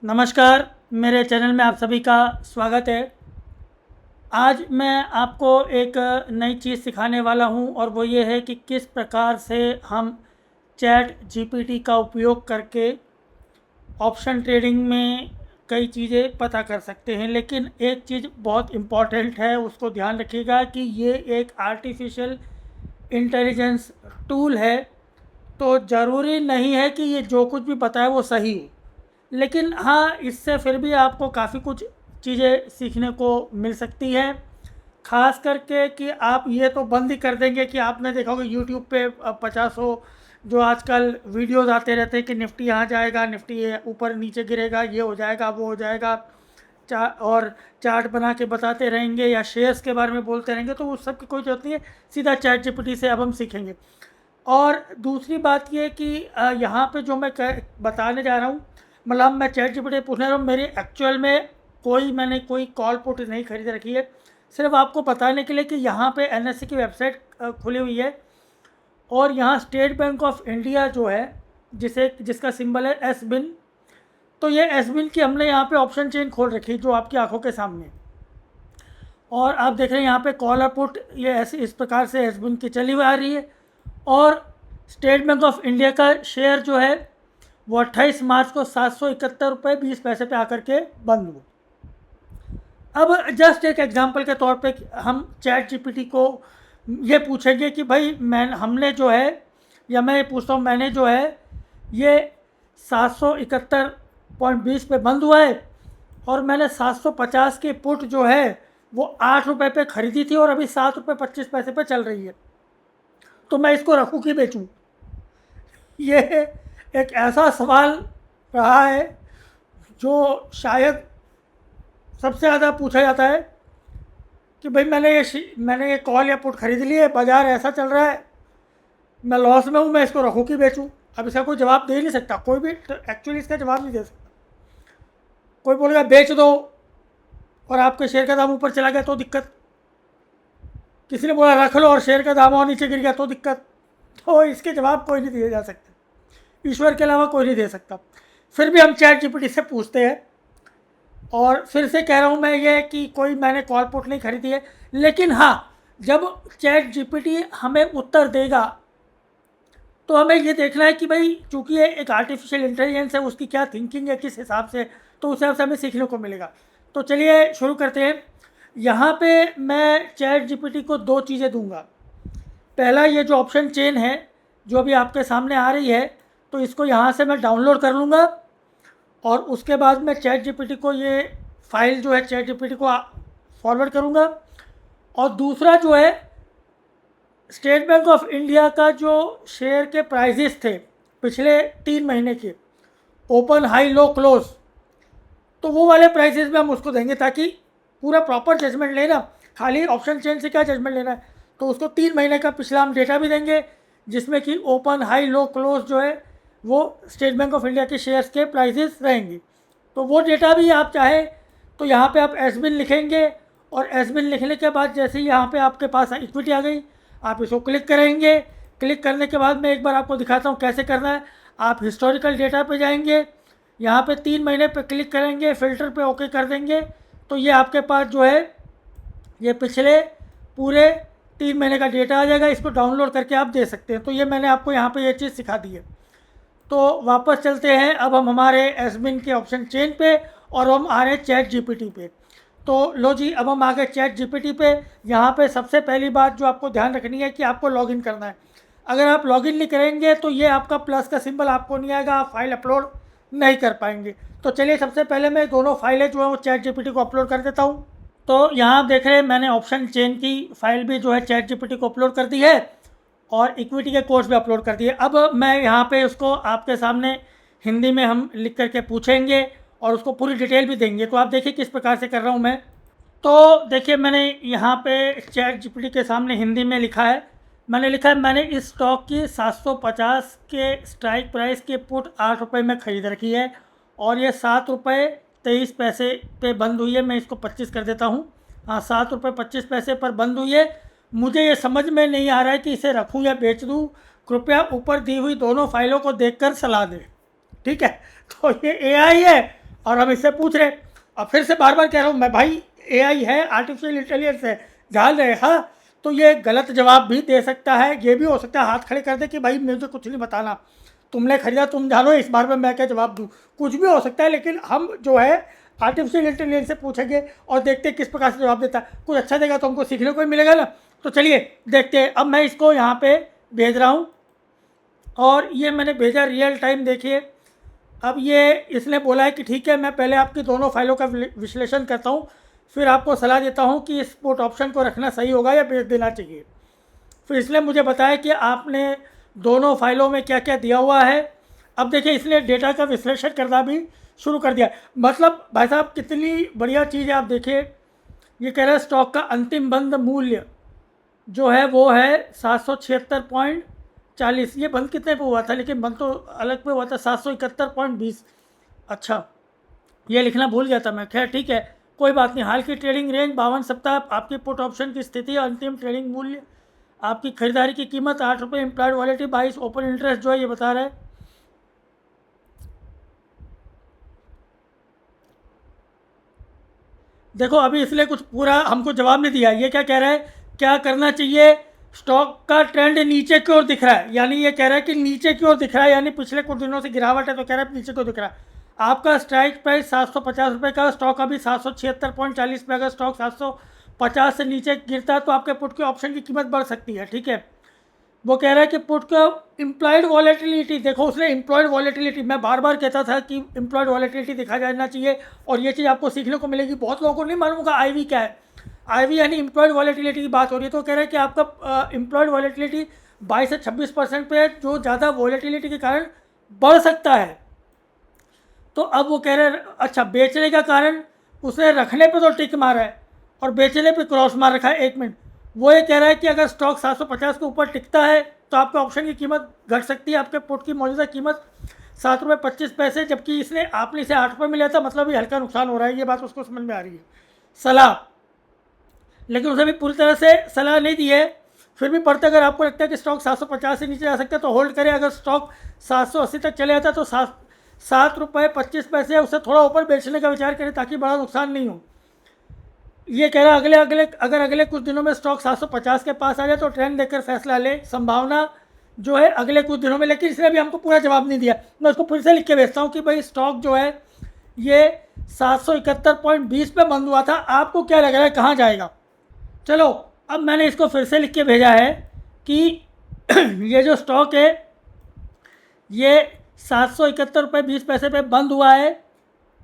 नमस्कार, मेरे चैनल में आप सभी का स्वागत है। आज मैं आपको एक नई चीज़ सिखाने वाला हूं और वो ये है कि किस प्रकार से हम चैट जीपीटी का उपयोग करके ऑप्शन ट्रेडिंग में कई चीज़ें पता कर सकते हैं। लेकिन एक चीज़ बहुत इम्पॉर्टेंट है, उसको ध्यान रखिएगा कि ये एक आर्टिफिशियल इंटेलिजेंस टूल है, तो ज़रूरी नहीं है कि ये जो कुछ भी बताए वो सही हो। लेकिन हाँ, इससे फिर भी आपको काफ़ी कुछ चीज़ें सीखने को मिल सकती हैं। ख़ास करके कि आप ये तो बंद ही कर देंगे कि आपने देखा होगा यूट्यूब पे पचासों जो आजकल वीडियोज़ आते रहते हैं कि निफ्टी यहाँ जाएगा, निफ्टी ऊपर नीचे गिरेगा, ये हो जाएगा, वो हो जाएगा, और चार्ट बना के बताते रहेंगे या शेयर्स के बारे में बोलते रहेंगे, तो उस सब की कोई ज़रूरत नहीं है। सीधा चैट जीपीटी से अब हम सीखेंगे। और दूसरी बात ये कि यहाँ पे जो मैं बताने जा रहा हूँ, मतलब मैं चैट जीपीटी पूछने जा रहा हूँ, मेरी एक्चुअल में मैंने कोई कॉल पुट नहीं खरीद रखी है। सिर्फ आपको बताने के लिए कि यहाँ पे एनएससी की वेबसाइट खुली हुई है और यहाँ स्टेट बैंक ऑफ इंडिया जो है, जिसका सिंबल है एस बिन, तो ये एस बिन की हमने यहाँ पे ऑप्शन चेन खोल रखी है जो आपकी आंखों के सामने। और आप देख रहे हैं यहाँ पे कॉल और पुट ये ऐसे इस प्रकार से एस बिन की चली हुई आ रही है। और स्टेट बैंक ऑफ इंडिया का शेयर जो है वो 28 मार्च को 771 रुपये 20 पैसे पे आकर के बंद हुआ। अब जस्ट एक एग्जांपल के तौर पे हम चैट जीपीटी को ये पूछेंगे कि भाई हमने जो है, या मैं ये पूछता हूँ, मैंने जो है ये 771.20 पे बंद हुआ है और मैंने 750 की पुट जो है वो 8 रुपये पे ख़रीदी थी और अभी 7 रुपये 25 पैसे पे चल रही है, तो मैं इसको रखूँ कि बेचूँ? ये एक ऐसा सवाल रहा है जो शायद सबसे ज़्यादा पूछा जाता है कि भाई मैंने ये कॉल या पुट खरीद ली है, बाज़ार ऐसा चल रहा है, मैं लॉस में हूँ, मैं इसको रखूँ कि बेचूँ? अब इसका कोई जवाब दे नहीं सकता, कोई भी एक्चुअली इसका जवाब नहीं दे सकता। कोई बोलेगा बेच दो और आपके शेयर का दाम ऊपर चला गया तो दिक्कत, किसी ने बोला रख लो और शेयर का दाम और नीचे गिर गया तो दिक्कत। तो इसके जवाब कोई नहीं दिए जा सकते, ईश्वर के अलावा कोई नहीं दे सकता। फिर भी हम चैट जीपीटी से पूछते हैं। और फिर से कह रहा हूँ मैं ये कि कोई मैंने कॉल पुट नहीं खरीदी है, लेकिन हाँ, जब चैट जीपीटी हमें उत्तर देगा तो हमें ये देखना है कि भाई चूँकि ये एक आर्टिफिशियल इंटेलिजेंस है, उसकी क्या थिंकिंग है, किस हिसाब से, तो उस हिसाब से हमें सीखने को मिलेगा। तो चलिए शुरू करते हैं। यहाँ पे मैं चैट जीपीटी को दो चीज़ें दूंगा। पहला, ये जो ऑप्शन चेन है जो अभी आपके सामने आ रही है, तो इसको यहाँ से मैं डाउनलोड कर लूँगा और उसके बाद मैं चैट जीपीटी को ये फाइल जो है चैट जीपीटी को फॉरवर्ड करूँगा। और दूसरा जो है, स्टेट बैंक ऑफ इंडिया का जो शेयर के प्राइजेस थे पिछले 3 महीने के, ओपन हाई लो क्लोज, तो वो वाले प्राइसेस में हम उसको देंगे ताकि पूरा प्रॉपर जजमेंट लेना। खाली ऑप्शन चेन से क्या जजमेंट लेना है, तो उसको 3 महीने का पिछला हम डेटा भी देंगे जिसमें कि ओपन हाई लो क्लोज जो है वो स्टेट बैंक ऑफ इंडिया के शेयर्स के प्राइसेस रहेंगे। तो वो डेटा भी आप चाहे तो यहाँ पे आप एस बिन लिखेंगे और एस बिन लिखने के बाद जैसे ही यहाँ पे आपके पास इक्विटी आ गई, आप इसको क्लिक करेंगे। क्लिक करने के बाद मैं एक बार आपको दिखाता हूँ कैसे करना है। आप हिस्टोरिकल डेटा पे जाएंगे, यहाँ पे 3 महीने पे क्लिक करेंगे, फ़िल्टर पे ओके कर देंगे, तो ये आपके पास जो है ये पिछले पूरे 3 महीने का डेटा आ जाएगा। इसको डाउनलोड करके आप दे सकते हैं। तो ये मैंने आपको यहाँ पे ये चीज़ सिखा दी है। तो वापस चलते हैं अब हम हमारे एसबिन के ऑप्शन चेन पे और हम आ रहे हैं चैट जीपीटी पे। तो लो जी, अब हम आ गए चैट जीपीटी पे। यहाँ पे सबसे पहली बात जो आपको ध्यान रखनी है कि आपको लॉगिन करना है। अगर आप लॉगिन नहीं करेंगे तो ये आपका प्लस का सिंबल आपको नहीं आएगा, आप फाइल अपलोड नहीं कर पाएंगे। तो चलिए सबसे पहले मैं दोनों फाइलें जो है वो चैट जीपीटी को अपलोड कर देता हूँ। तो यहाँ आप देख रहे हैं मैंने ऑप्शन चेन की फाइल भी जो है चैट जीपीटी को अपलोड कर दी है और इक्विटी के कोर्स भी अपलोड कर दिए। अब मैं यहाँ पे उसको आपके सामने हिंदी में हम लिख करके पूछेंगे और उसको पूरी डिटेल भी देंगे। तो आप देखिए किस प्रकार से कर रहा हूँ मैं। तो देखिए मैंने यहाँ पे चैट जीपीटी के सामने हिंदी में लिखा है, मैंने इस स्टॉक की 750 के स्ट्राइक प्राइस की पुट 8 रुपये में ख़रीद रखी है और ये 7 रुपये 23 पैसे पे बंद हुई है। मैं इसको 25 कर देता हूँ। हाँ, 7 रुपये 25 पैसे पर बंद हुई है। मुझे ये समझ में नहीं आ रहा है कि इसे रखूँ या बेच दूँ। कृपया ऊपर दी हुई दोनों फाइलों को देखकर सलाह दें। ठीक है, तो ये एआई है और हम इससे पूछ रहे, और फिर से बार बार कह रहा हूँ मैं, भाई एआई है, आर्टिफिशियल इंटेलिजेंस है, ध्यान रहे। हाँ, तो ये गलत जवाब भी दे सकता है, ये भी हो सकता है हाथ खड़े कर दे कि भाई मुझे कुछ नहीं बताना, तुमने खरीदा तुम जानो, इस बार में मैं क्या जवाब दूँ, कुछ भी हो सकता है। लेकिन हम जो है आर्टिफिशियल इंटेलिजेंस से पूछेंगे और देखते हैं किस प्रकार से जवाब देता है। कुछ अच्छा देगा तो हमको सीखने को भी मिलेगा ना। तो चलिए देखते हैं। अब मैं इसको यहाँ पे भेज रहा हूँ और ये मैंने भेजा रियल टाइम, देखिए। अब ये इसने बोला है कि ठीक है, मैं पहले आपकी दोनों फाइलों का विश्लेषण करता हूँ, फिर आपको सलाह देता हूँ कि इस पुट ऑप्शन को रखना सही होगा या बेच देना चाहिए। फिर इसने मुझे बताया कि आपने दोनों फाइलों में क्या क्या दिया हुआ है। अब देखिए इसने डेटा का विश्लेषण करना भी शुरू कर दिया। मतलब भाई साहब कितनी बढ़िया चीज़ है। आप देखिए ये कह रहा है स्टॉक का अंतिम बंद मूल्य जो है वो है 776.40। ये बंद कितने पे हुआ था, लेकिन बंद तो अलग पे हुआ था 771.20। अच्छा, ये लिखना भूल गया था मैं। खैर ठीक है, कोई बात नहीं। हाल की ट्रेडिंग रेंज 52 सप्ताह, आपकी पुट ऑप्शन की स्थिति, अंतिम ट्रेडिंग मूल्य, आपकी खरीदारी की कीमत 8 रुपये, इम्प्लाइड वॉलिटी 22, ओपन इंटरेस्ट जो है ये बता रहा है। देखो अभी इसलिए कुछ पूरा हमको जवाब नहीं दिया। ये क्या कह रहा है, क्या करना चाहिए, स्टॉक का ट्रेंड नीचे की ओर दिख रहा है, यानी ये कह रहा है कि नीचे की ओर दिख रहा है, यानी पिछले कुछ दिनों से गिरावट है, तो कह रहा है नीचे की ओर दिख रहा है। आपका स्ट्राइक प्राइस 750 रुपये का, स्टॉक अभी 776.40 पे। अगर स्टॉक 750 से नीचे गिरता है तो आपके पुट के ऑप्शन की कीमत बढ़ सकती है, ठीक है। वो कह रहा है कि पुट का इम्प्लॉयड वॉलेटिलिटी, देखो उसने इम्प्लॉयड वॉलेटिलिटी, मैं बार बार कहता था कि इम्प्लॉयड वॉलेटिलिटी दिखा जाना चाहिए, और ये चीज़ आपको सीखने को मिलेगी। बहुत लोगों को नहीं मालूम होगा आईवी क्या है। आईवी यानी इम्प्लॉयड वॉलेटिलिटी की बात हो रही है। तो कह रहा है कि आपका इम्प्लॉयड वॉलेटिलिटी 22 से 26% पे है, जो ज़्यादा वॉलेटिलिटी के कारण बढ़ सकता है। तो अब वो कह रहे हैं अच्छा, बेचने का कारण, उसने रखने पे तो टिक मारा है और बेचने पे क्रॉस मार रखा है। 1 मिनट, वो ये कह रहा है कि अगर स्टॉक 750 के ऊपर टिकता है तो आपके ऑप्शन की कीमत घट सकती है। आपके पुट की मौजूदा कीमत 7 रुपये 25 पैसे, जबकि इसने आपने इसे 8 रुपये में लिया था, मतलब ये हल्का नुकसान हो रहा है। ये बात उसको समझ में आ रही है। सलाह, लेकिन उसे भी पूरी तरह से सलाह नहीं दी है। फिर भी पढ़ते, अगर आपको लगता है कि स्टॉक 750 से नीचे जा सकता है तो होल्ड करें। अगर स्टॉक 780 तक चले जाता है तो 7 रुपये 25 पैसे उससे थोड़ा ऊपर बेचने का विचार करें, ताकि बड़ा नुकसान नहीं हो। ये कह रहा है अगर अगले कुछ दिनों में स्टॉक 750 के पास आ जाए तो ट्रेंड देखकर फैसला ले, संभावना जो है अगले कुछ दिनों में। लेकिन इसने भी हमको पूरा जवाब नहीं दिया। मैं उसको फिर से लिख के भेजता हूँ कि भाई स्टॉक जो है ये 771.20 पे बंद हुआ था, आपको क्या लग रहा है कहाँ जाएगा। चलो अब मैंने इसको फिर से लिख के भेजा है कि ये जो स्टॉक है ये 771.20 पे बंद हुआ है,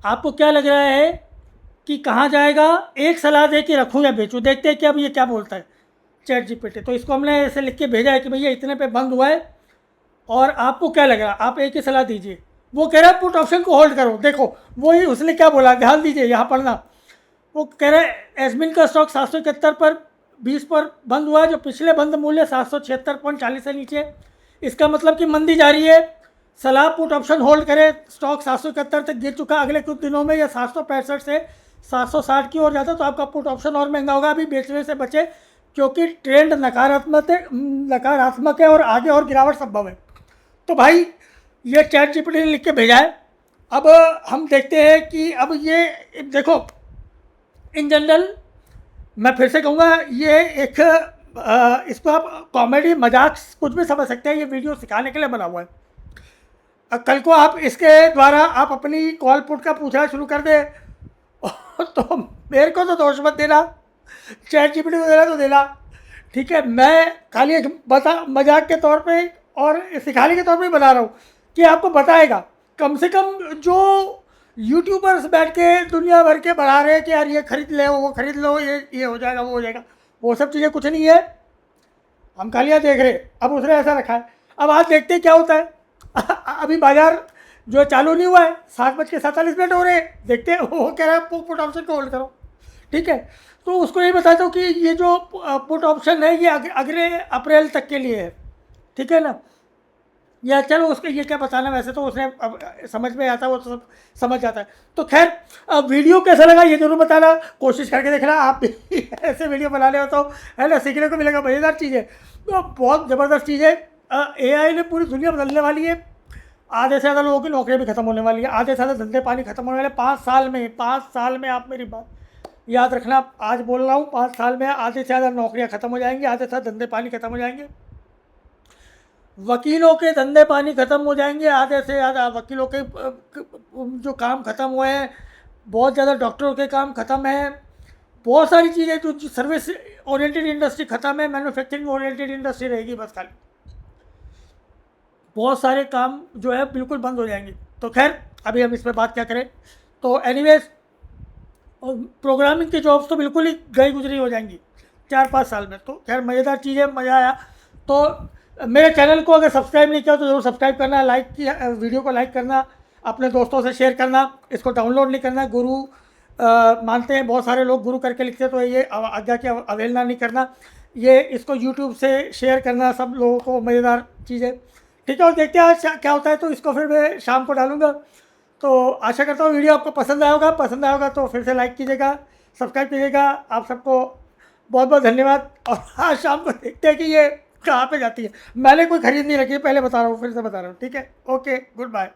आपको क्या लग रहा है कि कहाँ जाएगा। एक सलाह दे कि रखूँ या बेचूँ, देखते हैं कि अब ये क्या बोलता है चैट जीपीटी। तो इसको हमने ऐसे लिख के भेजा है कि भैया इतने पे बंद हुआ है और आपको क्या लग रहा है, आप एक ही सलाह दीजिए। वो कह रहा है पुट ऑप्शन को होल्ड करो। देखो वही उसने क्या बोला, ध्यान दीजिए यहाँ पढ़ना। वो कह रहा है एसमिन का स्टॉक 771.20 पर बंद हुआ है, जो पिछले बंद मूल्य 776.40 से नीचे। इसका मतलब कि मंदी जारी है। सलाह पुट ऑप्शन होल्ड करें। स्टॉक 771 तक गिर चुका, अगले कुछ दिनों में यह 765 से 760 की ओर जाता तो आपका पुट ऑप्शन और महंगा होगा। अभी बेचने से बचे क्योंकि ट्रेंड नकारात्मक है और आगे और गिरावट संभव है। तो भाई ये चैट जीपीटी ने लिख के भेजा है। अब हम देखते हैं कि अब ये देखो, इन जनरल मैं फिर से कहूँगा ये एक इसको आप कॉमेडी मजाक कुछ भी समझ सकते हैं। ये वीडियो सिखाने के लिए बना हुआ है। कल को आप इसके द्वारा आप अपनी कॉल पुट का पूछना शुरू कर दे तो मेरे को तो दोष मत देना, चैट जीपीटी को देना तो देना, ठीक है। मैं खाली एक मजाक के तौर पे और सिखाने के तौर पे बना रहा हूँ कि आपको बताएगा। कम से कम जो यूट्यूबर्स बैठ के दुनिया भर के बढ़ा रहे हैं कि यार ये खरीद ले, वो खरीद लो, ये हो जाएगा, वो हो जाएगा, वो सब चीज़ें कुछ नहीं है। हम खालियाँ देख रहे। अब उसने ऐसा रखा है। अब आज देखते हैं क्या होता है। अभी बाजार जो चालू नहीं हुआ है, 7:47 हो रहे हैं, देखते हैं। वो कह रहा है पुट ऑप्शन को होल्ड करो, ठीक है। तो उसको ये बताता हूँ कि ये जो पुट ऑप्शन है ये अगले अप्रैल तक के लिए है, ठीक है ना। या चलो उसके ये क्या बताना, वैसे तो उसने अब समझ में आता है, वो तो सब समझ जाता है। तो खैर अब वीडियो कैसा लगा ये जरूर बताना, कोशिश करके देखना आप भी ऐसे वीडियो बना ले हो तो, है ना, सीखने को मिलेगा। मज़ेदार चीज़ है, तो बहुत ज़बरदस्त चीज़ है। एआई ने पूरी दुनिया बदलने वाली है। आधे से ज़्यादा लोगों की नौकरी भी खत्म होने वाली है, आधे से ज़्यादा धंधे पानी खत्म होने वाले 5 साल में आप मेरी बात याद रखना, आज बोल रहा हूँ 5 साल में आधे से ज़्यादा नौकरियाँ खत्म हो जाएंगी, आधे से ज़्यादा धंधे पानी खत्म हो जाएंगे, वकीलों के धंधे पानी खत्म हो जाएंगे, आधे से ज़्यादा वकीलों के जो काम खत्म हुए हैं, बहुत ज़्यादा डॉक्टरों के काम खत्म है, बहुत सारी चीज़ें जो सर्विस ओरिएंटेड इंडस्ट्री खत्म है, मैन्युफैक्चरिंग ओरिएंटेड इंडस्ट्री रहेगी बस खाली, बहुत सारे काम जो है बिल्कुल बंद हो जाएंगे। तो खैर अभी हम इस पर बात क्या करें। तो एनीवेज प्रोग्रामिंग की जॉब्स तो बिल्कुल ही गई गुजरी हो जाएंगी 4-5 साल में। तो खैर मज़ेदार चीज़ है, मज़ा आया। तो मेरे चैनल को अगर सब्सक्राइब नहीं किया तो ज़रूर सब्सक्राइब करना, लाइक की वीडियो को लाइक करना, अपने दोस्तों से शेयर करना, इसको डाउनलोड नहीं करना। गुरु मानते हैं बहुत सारे लोग, गुरु करके लिखते, तो ये आज्ञा की अवहेलना नहीं करना, ये इसको यूट्यूब से शेयर करना सब लोगों को, मज़ेदार चीज़ है, ठीक है। और देखते हैं आज क्या होता है, तो इसको फिर मैं शाम को डालूँगा। तो आशा करता हूँ वीडियो आपको पसंद आया होगा तो फिर से लाइक कीजिएगा, सब्सक्राइब कीजिएगा। आप सबको बहुत बहुत धन्यवाद। और आज शाम को देखते हैं कि ये कहाँ पे जाती है। मैंने कोई ख़रीद नहीं रखी है, पहले बता रहा हूँ, फिर से बता रहा हूँ, ठीक है। Okay, good bye.